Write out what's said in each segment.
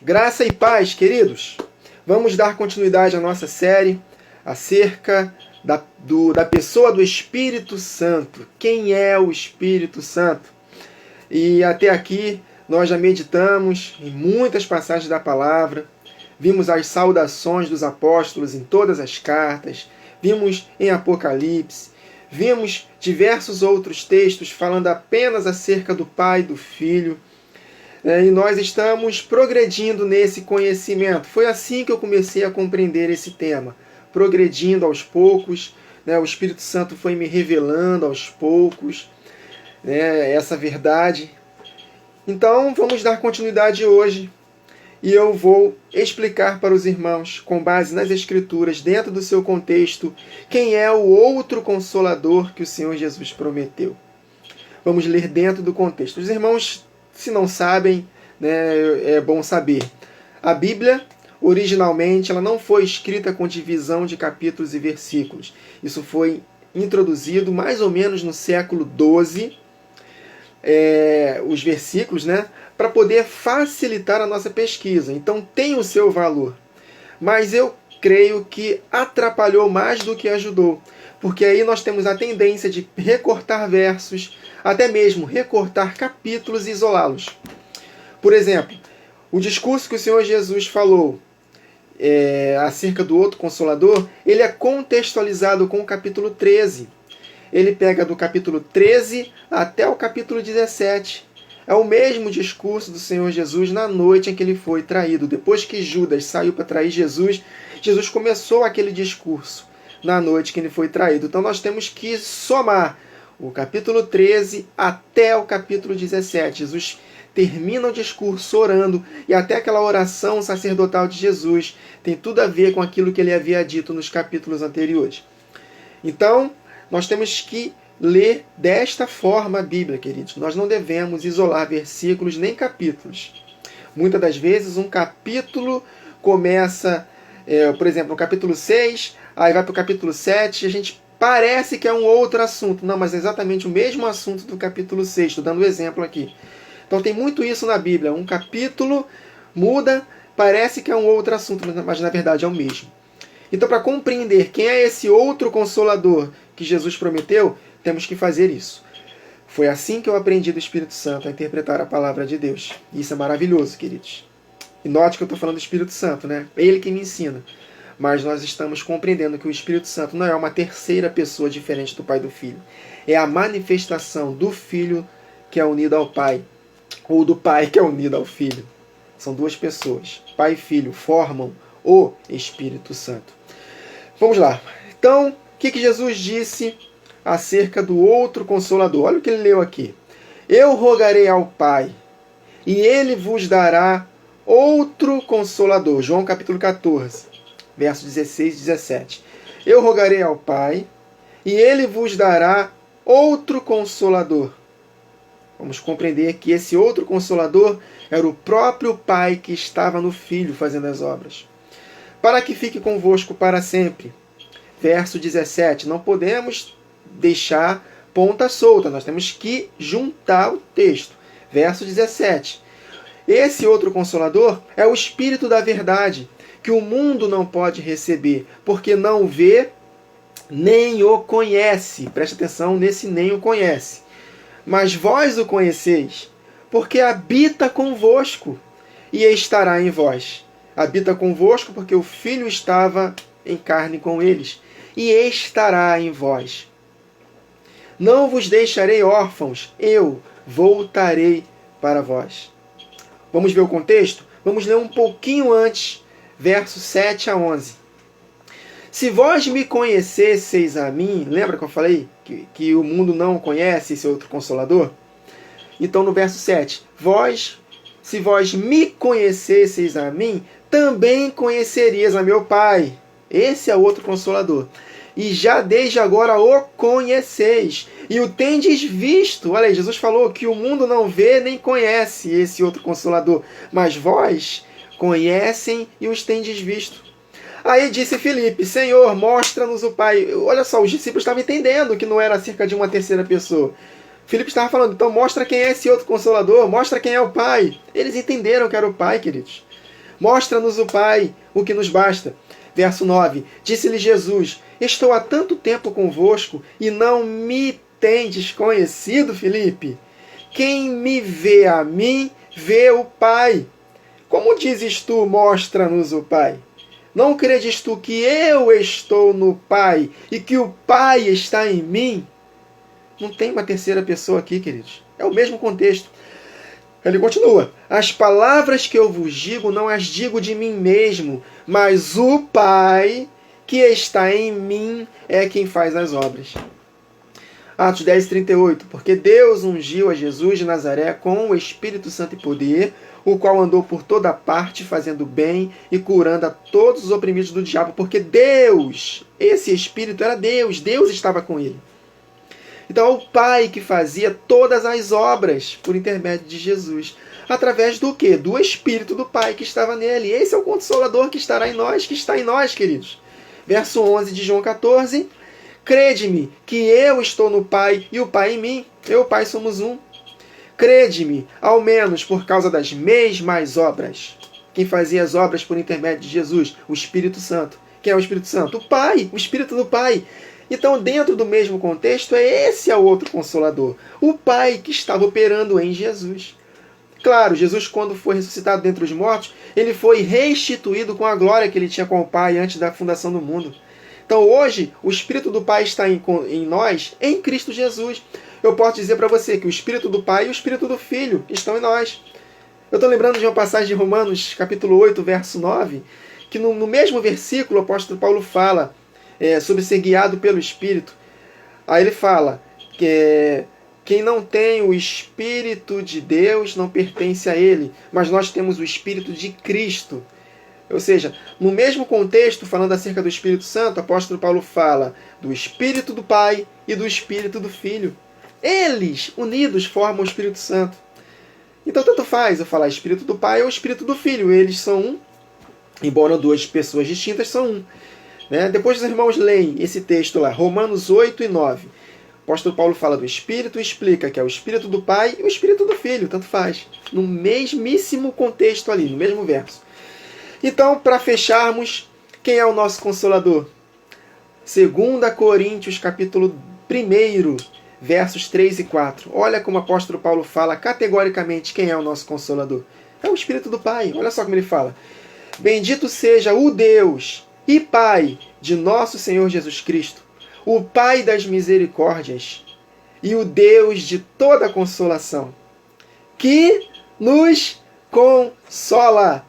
Graça e paz, queridos. Vamos dar continuidade à nossa série acerca da pessoa do Espírito Santo. Quem é o Espírito Santo? E até aqui nós já meditamos em muitas passagens da palavra, vimos as saudações dos apóstolos em todas as cartas, vimos em Apocalipse, vimos diversos outros textos falando apenas acerca do Pai e do Filho. E nós estamos progredindo nesse conhecimento. Foi assim que eu comecei a compreender esse tema, progredindo aos poucos. O Espírito Santo foi me revelando aos poucos essa verdade. Então, vamos dar continuidade hoje. E eu vou explicar para os irmãos, com base nas Escrituras, dentro do seu contexto, quem é o outro Consolador que o Senhor Jesus prometeu. Vamos ler dentro do contexto. Os irmãos, se não sabem, é bom saber. A Bíblia, originalmente, ela não foi escrita com divisão de capítulos e versículos. Isso foi introduzido mais ou menos no século XII, os versículos, para poder facilitar a nossa pesquisa. Então tem o seu valor. Mas eu creio que atrapalhou mais do que ajudou. Porque aí nós temos a tendência de recortar versos, até mesmo recortar capítulos e isolá-los. Por exemplo, o discurso que o Senhor Jesus falou acerca do outro Consolador, ele é contextualizado com o capítulo 13. Ele pega do capítulo 13 até o capítulo 17. É o mesmo discurso do Senhor Jesus na noite em que ele foi traído. Depois que Judas saiu para trair Jesus, Jesus começou aquele discurso na noite que ele foi traído. Então nós temos que somar o capítulo 13 até o capítulo 17. Jesus termina o discurso orando, e até aquela oração sacerdotal de Jesus tem tudo a ver com aquilo que ele havia dito nos capítulos anteriores. Então, nós temos que ler desta forma a Bíblia, queridos. Nós não devemos isolar versículos nem capítulos. Muitas das vezes um capítulo começa, por exemplo, no capítulo 6, aí vai para o capítulo 7, e a gente parece que é um outro assunto. Não, mas é exatamente o mesmo assunto do capítulo 6. Estou dando um exemplo aqui. Então tem muito isso na Bíblia. Um capítulo muda, parece que é um outro assunto, mas na verdade é o mesmo. Então, para compreender quem é esse outro Consolador que Jesus prometeu, temos que fazer isso. Foi assim que eu aprendi do Espírito Santo a interpretar a palavra de Deus. E isso é maravilhoso, queridos. E note que eu estou falando do Espírito Santo, É ele que me ensina. Mas nós estamos compreendendo que o Espírito Santo não é uma terceira pessoa diferente do Pai e do Filho. É a manifestação do Filho que é unido ao Pai, ou do Pai que é unido ao Filho. São duas pessoas. Pai e Filho formam o Espírito Santo. Vamos lá. Então, o que Jesus disse acerca do outro Consolador? Olha o que ele leu aqui. Eu rogarei ao Pai, e ele vos dará outro Consolador. João capítulo 14, versos 16 e 17. Eu rogarei ao Pai, e ele vos dará outro Consolador. Vamos compreender que esse outro Consolador era o próprio Pai que estava no Filho fazendo as obras. Para que fique convosco para sempre. Verso 17. Não podemos deixar ponta solta. Nós temos que juntar o texto. Verso 17. Esse outro Consolador é o Espírito da verdade, que o mundo não pode receber, porque não o vê nem o conhece. Preste atenção nesse nem o conhece. Mas vós o conheceis, porque habita convosco e estará em vós. Habita convosco porque o Filho estava em carne com eles e estará em vós. Não vos deixarei órfãos, eu voltarei para vós. Vamos ver o contexto? Vamos ler um pouquinho antes, versos 7 a 11. Se vós me conhecesseis a mim, lembra que eu falei que o mundo não conhece esse outro Consolador? Então no verso 7, se vós me conhecesseis a mim, também conhecerias a meu Pai. Esse é o outro Consolador. E já desde agora o conheceis, e o tendes visto. Olha aí, Jesus falou que o mundo não vê nem conhece esse outro Consolador, mas vós conhecem e os tendes visto. Aí disse Filipe, Senhor, mostra-nos o Pai. Olha só, os discípulos estavam entendendo que não era acerca de uma terceira pessoa. Filipe estava falando, então mostra quem é esse outro Consolador, mostra quem é o Pai. Eles entenderam que era o Pai, queridos. Mostra-nos o Pai, o que nos basta. Verso 9. Disse-lhe Jesus: estou há tanto tempo convosco e não me tendes conhecido, Filipe? Quem me vê a mim, vê o Pai. Como dizes tu, mostra-nos o Pai? Não credes tu que eu estou no Pai e que o Pai está em mim? Não tem uma terceira pessoa aqui, queridos. É o mesmo contexto. Ele continua: as palavras que eu vos digo, não as digo de mim mesmo, mas o Pai que está em mim é quem faz as obras. Atos 10, 38. Porque Deus ungiu a Jesus de Nazaré com o Espírito Santo e poder, o qual andou por toda parte fazendo bem e curando a todos os oprimidos do diabo, porque Deus, esse Espírito era Deus, Deus estava com ele. Então é o Pai que fazia todas as obras por intermédio de Jesus. Através do quê? Do Espírito do Pai que estava nele. Esse é o Consolador que estará em nós, que está em nós, queridos. Verso 11 de João 14. Crede-me que eu estou no Pai e o Pai em mim. Eu e o Pai somos um. Crede-me, ao menos por causa das mesmas obras. Quem fazia as obras por intermédio de Jesus? O Espírito Santo. Quem é o Espírito Santo? O Pai, o Espírito do Pai. Então, dentro do mesmo contexto, esse é o outro Consolador. O Pai que estava operando em Jesus. Claro, Jesus, quando foi ressuscitado dentre os mortos, ele foi restituído com a glória que ele tinha com o Pai antes da fundação do mundo. Então, hoje, o Espírito do Pai está em nós, em Cristo Jesus. Eu posso dizer para você que o Espírito do Pai e o Espírito do Filho estão em nós. Eu estou lembrando de uma passagem de Romanos, capítulo 8, verso 9, que no mesmo versículo o apóstolo Paulo fala sobre ser guiado pelo Espírito. Aí ele fala que quem não tem o Espírito de Deus não pertence a ele, mas nós temos o Espírito de Cristo. Ou seja, no mesmo contexto, falando acerca do Espírito Santo, o apóstolo Paulo fala do Espírito do Pai e do Espírito do Filho. Eles, unidos, formam o Espírito Santo. Então, tanto faz eu falar Espírito do Pai ou Espírito do Filho. Eles são um, embora duas pessoas distintas, são um. Depois os irmãos leem esse texto lá, Romanos 8 e 9. O apóstolo Paulo fala do Espírito e explica que é o Espírito do Pai e o Espírito do Filho, tanto faz. No mesmíssimo contexto ali, no mesmo verso. Então, para fecharmos, quem é o nosso Consolador? 2 Coríntios, capítulo 1, versos 3 e 4. Olha como o apóstolo Paulo fala categoricamente quem é o nosso Consolador. É o Espírito do Pai. Olha só como ele fala. Bendito seja o Deus e Pai de nosso Senhor Jesus Cristo, o Pai das misericórdias e o Deus de toda consolação, que nos consola.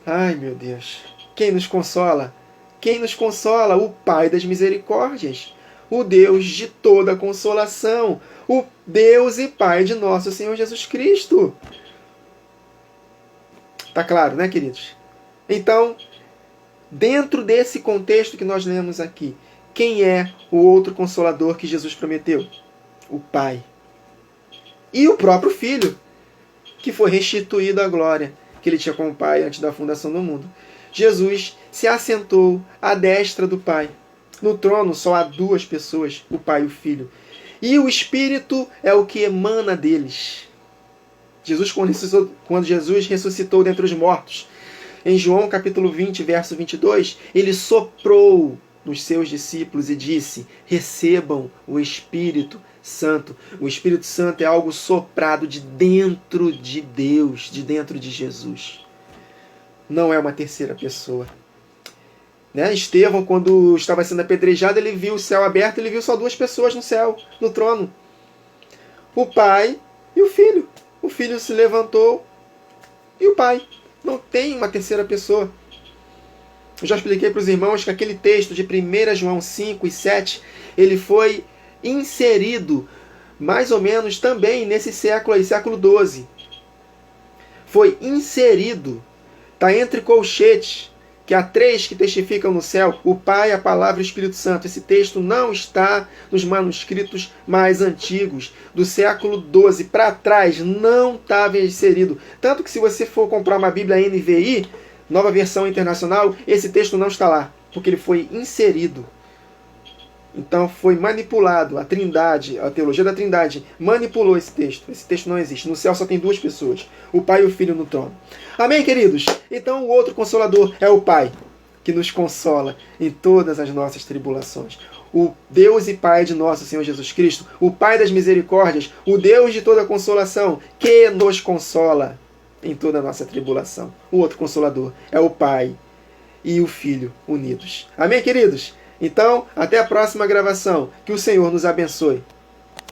Ai, meu Deus. Quem nos consola? Quem nos consola? O Pai das misericórdias, o Deus de toda consolação, o Deus e Pai de nosso Senhor Jesus Cristo. Tá claro, né, queridos? Então, dentro desse contexto que nós lemos aqui, quem é o outro Consolador que Jesus prometeu? O Pai. E o próprio Filho, que foi restituído à glória que ele tinha com o Pai antes da fundação do mundo. Jesus se assentou à destra do Pai. No trono só há duas pessoas, o Pai e o Filho. E o Espírito é o que emana deles. Quando Jesus ressuscitou dentre os mortos, em João capítulo 20, verso 22, ele soprou nos seus discípulos e disse: recebam o Espírito Santo. O Espírito Santo é algo soprado de dentro de Deus, de dentro de Jesus. Não é uma terceira pessoa. Estevão, quando estava sendo apedrejado, ele viu o céu aberto, ele viu só duas pessoas no céu, no trono. O Pai e o Filho. O Filho se levantou e o Pai. Não tem uma terceira pessoa. Eu já expliquei para os irmãos que aquele texto de 1 João 5 e 7, ele foi inserido mais ou menos também nesse século aí, século XII. Foi inserido. Está entre colchetes, que há três que testificam no céu, o Pai, a Palavra e o Espírito Santo. Esse texto não está nos manuscritos mais antigos, do século XII para trás, não estava inserido. Tanto que se você for comprar uma Bíblia NVI, Nova Versão Internacional, esse texto não está lá, porque ele foi inserido. Então foi manipulado, a Trindade, a teologia da Trindade manipulou esse texto. Esse texto não existe. No céu só tem duas pessoas, o Pai e o Filho no trono. Amém, queridos? Então o outro Consolador é o Pai, que nos consola em todas as nossas tribulações. O Deus e Pai de nosso Senhor Jesus Cristo, o Pai das misericórdias, o Deus de toda consolação, que nos consola em toda a nossa tribulação. O outro Consolador é o Pai e o Filho unidos. Amém, queridos? Então, até a próxima gravação. Que o Senhor nos abençoe.